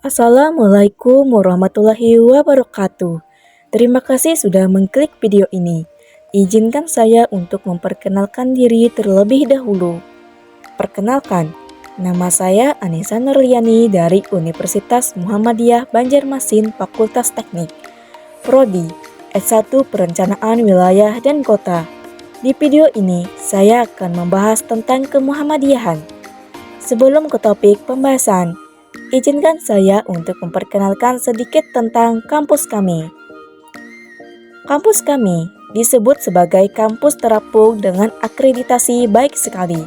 Assalamualaikum warahmatullahi wabarakatuh. Terima kasih sudah mengklik video ini. Izinkan saya untuk memperkenalkan diri terlebih dahulu. Perkenalkan, nama saya Anissa Nurliani dari Universitas Muhammadiyah Banjarmasin Fakultas Teknik. Prodi S1 Perencanaan Wilayah dan Kota. Di video ini, saya akan membahas tentang kemuhammadiyahan. Sebelum ke topik pembahasan, izinkan saya untuk memperkenalkan sedikit tentang kampus kami. Kampus kami disebut sebagai kampus terapung dengan akreditasi baik sekali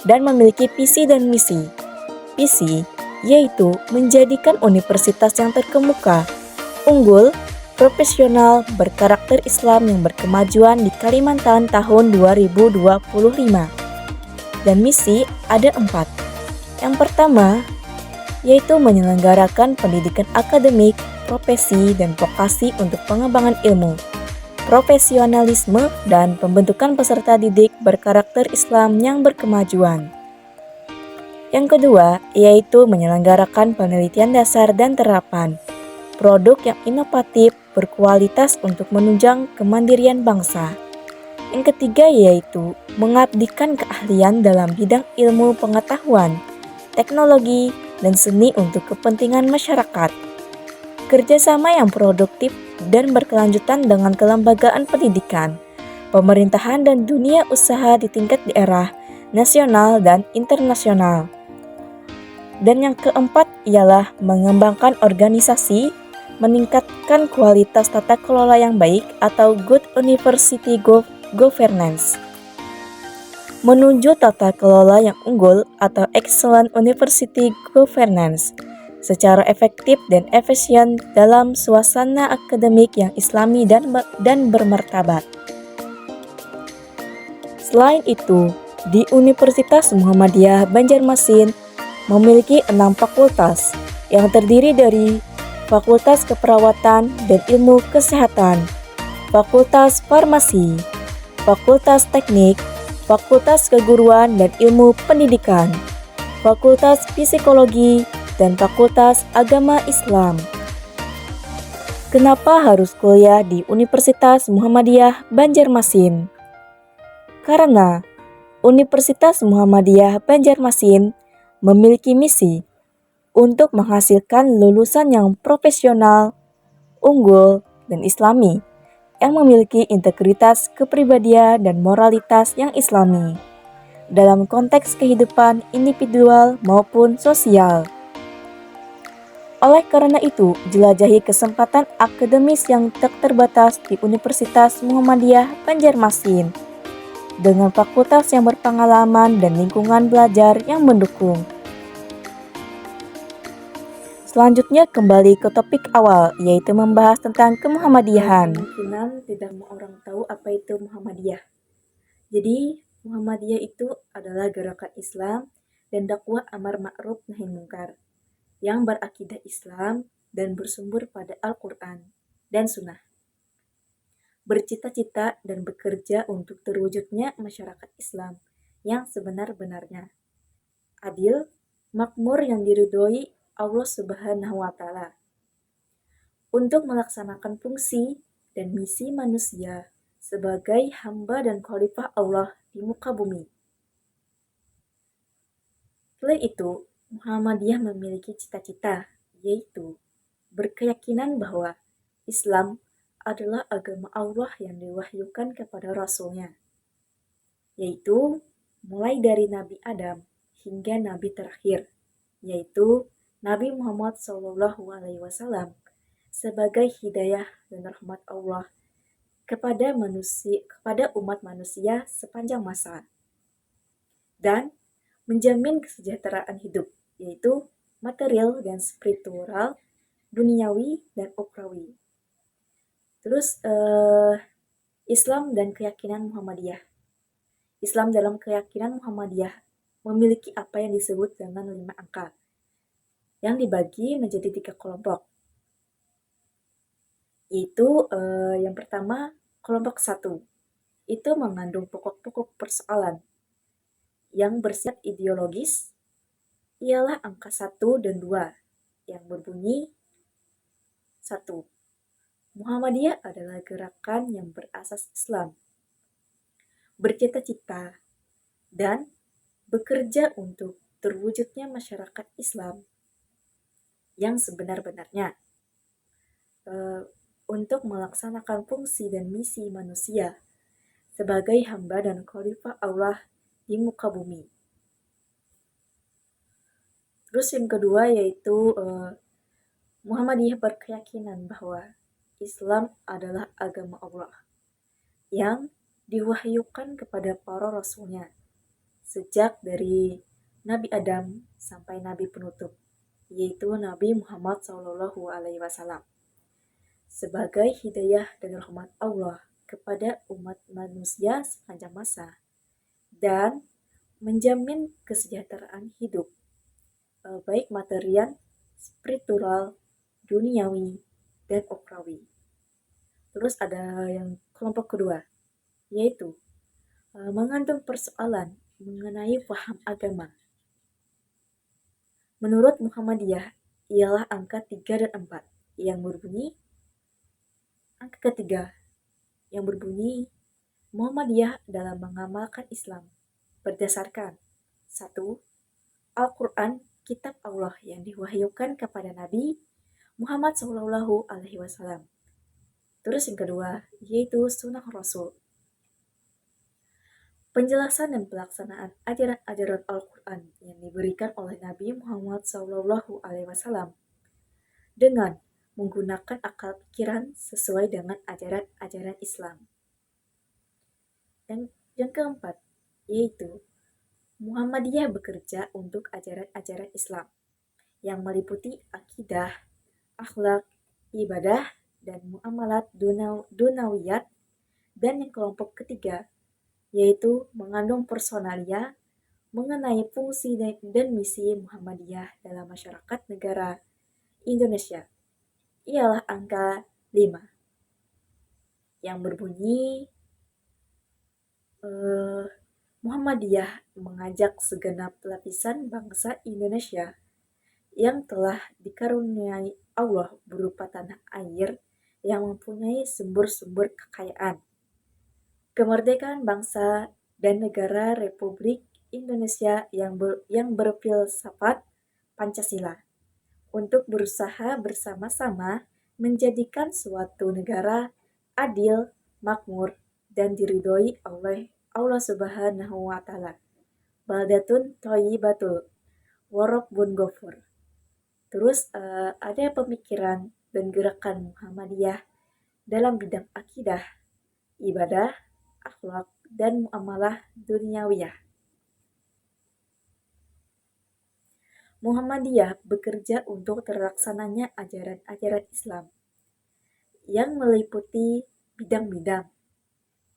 dan memiliki visi dan misi. Visi yaitu menjadikan universitas yang terkemuka, unggul, profesional, berkarakter Islam yang berkemajuan di Kalimantan tahun 2025. Dan misi ada 4. Yang pertama, yaitu menyelenggarakan pendidikan akademik, profesi, dan vokasi untuk pengembangan ilmu, profesionalisme, dan pembentukan peserta didik berkarakter Islam yang berkemajuan. Yang kedua, yaitu menyelenggarakan penelitian dasar dan terapan, produk yang inovatif, berkualitas untuk menunjang kemandirian bangsa. Yang ketiga, yaitu mengabdikan keahlian dalam bidang ilmu pengetahuan, teknologi, dan seni untuk kepentingan masyarakat. Kerjasama yang produktif dan berkelanjutan dengan kelembagaan pendidikan, pemerintahan, dan dunia usaha di tingkat daerah, nasional, dan internasional. Dan yang keempat ialah mengembangkan organisasi, meningkatkan kualitas tata kelola yang baik atau good university governance, menuju tata kelola yang unggul atau excellent university governance secara efektif dan efisien dalam suasana akademik yang islami dan bermartabat. Selain itu, di Universitas Muhammadiyah Banjarmasin memiliki 6 fakultas yang terdiri dari Fakultas Keperawatan dan Ilmu Kesehatan, Fakultas Farmasi, Fakultas Teknik, Fakultas Keguruan dan Ilmu Pendidikan, Fakultas Psikologi, dan Fakultas Agama Islam. Kenapa harus kuliah di Universitas Muhammadiyah Banjarmasin? Karena Universitas Muhammadiyah Banjarmasin memiliki misi untuk menghasilkan lulusan yang profesional, unggul, dan islami, yang memiliki integritas kepribadian dan moralitas yang islami dalam konteks kehidupan individual maupun sosial. Oleh karena itu, jelajahi kesempatan akademis yang tak terbatas di Universitas Muhammadiyah Banjarmasin dengan fakultas yang berpengalaman dan lingkungan belajar yang mendukung. Selanjutnya kembali ke topik awal, yaitu membahas tentang kemuhammadiyahan. Kemungkinan tidak semua orang tahu apa itu Muhammadiyah. Jadi, Muhammadiyah itu adalah gerakan Islam dan dakwah amar ma'ruf nahi mungkar yang berakidah Islam dan bersumber pada Al-Quran dan Sunnah. Bercita-cita dan bekerja untuk terwujudnya masyarakat Islam yang sebenar-benarnya, adil, makmur yang diridhoi Allah Subhanahu wa Ta'ala, untuk melaksanakan fungsi dan misi manusia sebagai hamba dan khalifah Allah di muka bumi. Selain itu, Muhammadiyah memiliki cita-cita, yaitu berkeyakinan bahwa Islam adalah agama Allah yang diwahyukan kepada Rasul-Nya, yaitu mulai dari Nabi Adam hingga Nabi terakhir, yaitu Nabi Muhammad SAW, sebagai hidayah dan rahmat Allah kepada umat manusia sepanjang masa, dan menjamin kesejahteraan hidup, yaitu material dan spiritual, duniawi dan ukhrawi. Terus Islam dan keyakinan Muhammadiyah. Islam dalam keyakinan Muhammadiyah memiliki apa yang disebut dengan 5 angka yang dibagi menjadi 3 kelompok, yaitu yang pertama, kelompok 1 itu mengandung pokok-pokok persoalan yang bersifat ideologis, ialah angka 1 dan 2, yang berbunyi 1. Muhammadiyah adalah gerakan yang berasas Islam, bercita-cita, dan bekerja untuk terwujudnya masyarakat Islam yang sebenar-benarnya, untuk melaksanakan fungsi dan misi manusia sebagai hamba dan khalifah Allah di muka bumi. Terus yang kedua yaitu Muhammadiyah berkeyakinan bahwa Islam adalah agama Allah yang diwahyukan kepada para rasulnya sejak dari Nabi Adam sampai Nabi penutup, yaitu Nabi Muhammad SAW, sebagai hidayah dan rahmat Allah kepada umat manusia sepanjang masa dan menjamin kesejahteraan hidup, baik material, spiritual, duniawi, dan ukhrawi. Terus ada yang kelompok kedua, yaitu mengandung persoalan mengenai paham agama. Menurut Muhammadiyah, ialah angka 3 dan 4 yang berbunyi, angka ketiga yang berbunyi Muhammadiyah dalam mengamalkan Islam berdasarkan 1. Al-Quran, kitab Allah yang diwahyukan kepada Nabi Muhammad SAW. Terus yang kedua, yaitu sunnah Rasul. Penjelasan dan pelaksanaan ajaran-ajaran Al-Quran yang diberikan oleh Nabi Muhammad SAW dengan menggunakan akal pikiran sesuai dengan ajaran-ajaran Islam. Dan yang keempat, yaitu Muhammadiyah bekerja untuk ajaran-ajaran Islam yang meliputi akidah, akhlak, ibadah, dan muamalat dunawiyat. Dan yang kelompok ketiga, yaitu mengandung personalia mengenai fungsi dan misi Muhammadiyah dalam masyarakat negara Indonesia. Ialah angka 5 yang berbunyi Muhammadiyah mengajak segenap lapisan bangsa Indonesia yang telah dikaruniai Allah berupa tanah air yang mempunyai sumber-sumber kekayaan, kemerdekaan bangsa dan negara Republik Indonesia yang berfilsafat Pancasila, untuk berusaha bersama-sama menjadikan suatu negara adil, makmur, dan diridhoi oleh Allah Subhanahu wa Ta'ala. Baldatun thayyibatul wa rabbun ghafur. Terus ada pemikiran dan gerakan Muhammadiyah dalam bidang akidah, ibadah, akhlak, dan muamalah duniawiyah. Muhammadiyah bekerja untuk terlaksananya ajaran-ajaran Islam yang meliputi bidang-bidang.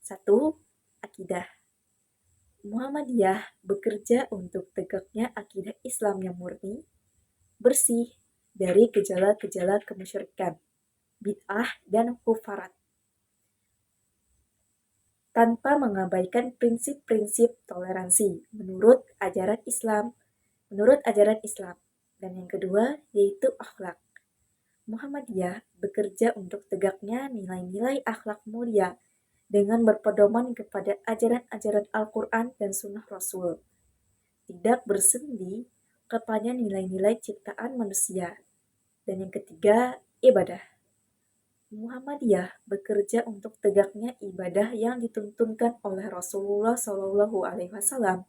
1. Akidah. Muhammadiyah bekerja untuk tegaknya akidah Islam yang murni, bersih dari gejala-gejala kemusyrikan, bid'ah, dan kufarat, tanpa mengabaikan prinsip-prinsip toleransi menurut ajaran Islam. Dan yang kedua yaitu akhlak. Muhammadiyah bekerja untuk tegaknya nilai-nilai akhlak mulia dengan berpedoman kepada ajaran-ajaran Al-Quran dan Sunnah Rasul, tidak bersendi kepada nilai-nilai ciptaan manusia. Dan yang ketiga, ibadah. Muhammadiyah bekerja untuk tegaknya ibadah yang dituntunkan oleh Rasulullah SAW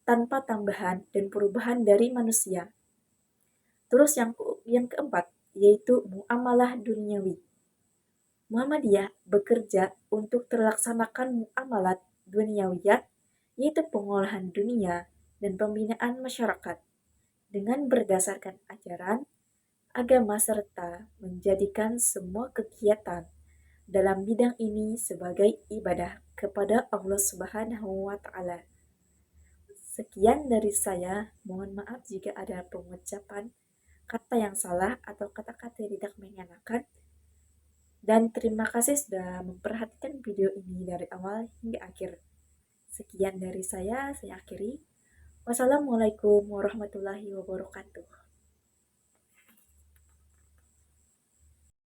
tanpa tambahan dan perubahan dari manusia. Terus yang keempat, yaitu muamalah duniawi. Muhammadiyah bekerja untuk terlaksanakan muamalat duniawiyat, yaitu pengolahan dunia dan pembinaan masyarakat dengan berdasarkan ajaran agama serta menjadikan semua kegiatan dalam bidang ini sebagai ibadah kepada Allah Subhanahu wa Ta'ala. Sekian dari saya, mohon maaf jika ada pengucapan kata yang salah atau kata-kata yang tidak mengenakan. Dan terima kasih sudah memperhatikan video ini dari awal hingga akhir. Sekian dari saya akhiri. Wassalamualaikum warahmatullahi wabarakatuh.